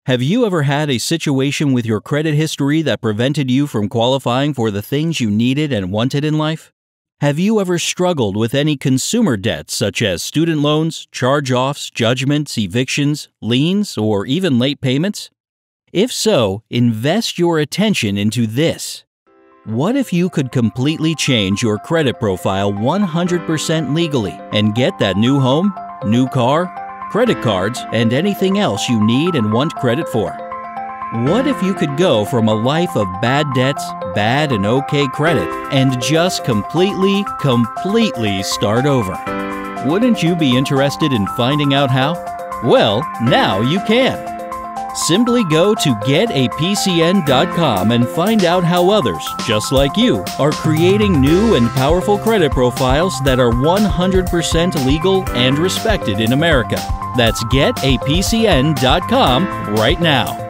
Have you ever had a situation with your credit history that prevented you from qualifying for the things you needed and wanted in life? Have you ever struggled with any consumer debts such as student loans, charge-offs, judgments, evictions, liens, or even late payments? If so, invest your attention into this. What if you could completely change your credit profile 100% legally and get that new home, new car, credit cards, and anything else you need and want credit for? What if you could go from a life of bad debts, bad and okay credit, and just completely start over? Wouldn't you be interested in finding out how? Well, now you can. Simply go to getapcn.com and find out how others, just like you, are creating new and powerful credit profiles that are 100% legal and respected in America. That's getapcn.com right now.